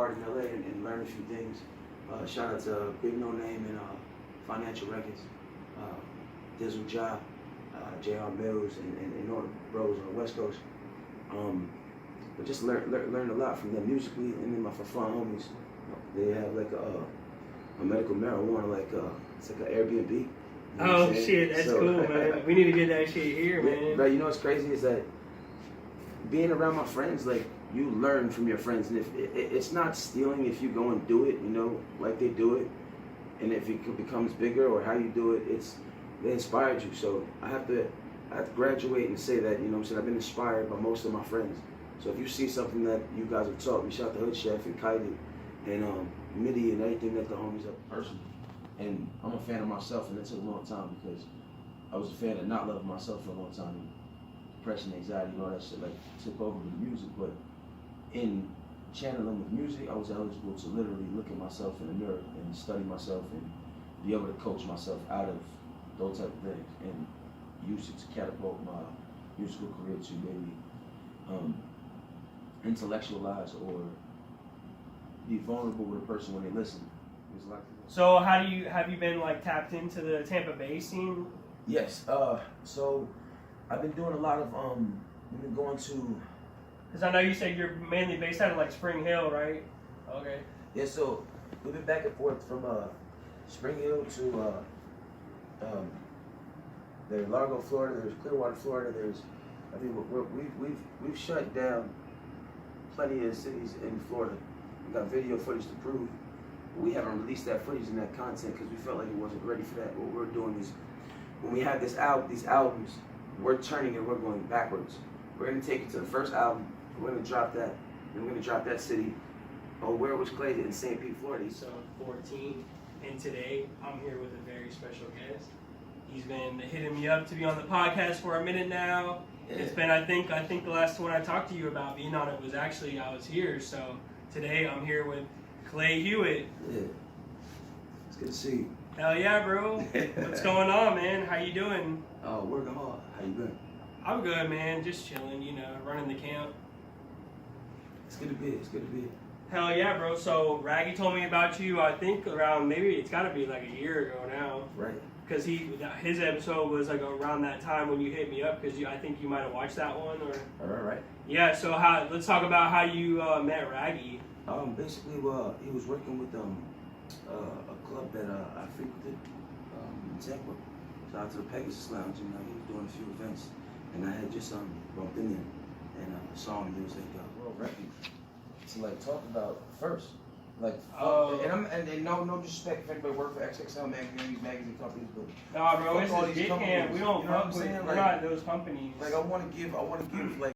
hard in LA and learn a few things. Shout out to Big No Name and Financial Records, Dizzle Ja, J.R. Mills, and all the bros on the West Coast. But just learned a lot from them musically, and then my fun homies. They have like a medical marijuana, like it's like an Airbnb. You know oh shit, that's so, cool, man. We need to get that shit here, man. Right, you know what's crazy is that being around my friends, like you learn from your friends, and if it's not stealing if you go and do it, you know, like they do it, and if it becomes bigger or how you do it, they inspired you. So I have to graduate and say that, you know what I'm saying, I've been inspired by most of my friends. So if you see something that you guys have taught me, shout out to Hood Chef and Kylie and Mitty and everything that the homies have personally. And I'm a fan of myself, and it took a long time because I was a fan of not loving myself for a long time. And depression, anxiety, and all that shit like took over with music. But in channeling with music, I was eligible to literally look at myself in the mirror and study myself and be able to coach myself out of those type of things and use it to catapult my musical career to maybe intellectualize or be vulnerable with a person when they listen. So have you been like tapped into the Tampa Bay scene? Yes. So I've been doing a lot of we've been going to. Because I know you said you're mainly based out of like Spring Hill, right? Okay. Yeah. So we've been back and forth from Spring Hill to there's Largo, Florida. There's Clearwater, Florida. I mean we've shut down plenty of cities in Florida. We got video footage to prove. We haven't released that footage and that content because we felt like it wasn't ready for that. What we're doing is, when we have these albums, we're turning and we're going backwards. We're going to take it to the first album, we're going to drop that, then we're going to drop that city, where it was played in St. Pete, Florida. Episode 14, and today I'm here with a very special guest. He's been hitting me up to be on the podcast for a minute now. Yeah. It's been, I think the last one I talked to you about being on it was actually I was here. So today I'm here with Clay Huete. Yeah. It's good to see you. Hell yeah, bro. What's going on, man? How you doing? Oh, working hard. How you been? I'm good, man. Just chilling, you know, running the camp. It's good to be. It's good to be. Hell yeah, bro. So Raggy told me about you, I think around, maybe it's got to be like a year ago now. Right. Because his episode was like around that time when you hit me up, because I think you might have watched that one. Or. Right. Yeah, so let's talk about how you met Raggy. Basically, he was working with a club that I frequented in Tampa. Shout out to the Pegasus Lounge, and he was doing a few events, and I had just bumped in there and saw him. He was like, "World Refuge," to like talk about first, like, and no disrespect if anybody work for XXL magazine companies, but nah, bro, it's all a these dick hand. We don't fuck with. We're not those companies. Like I want to give like.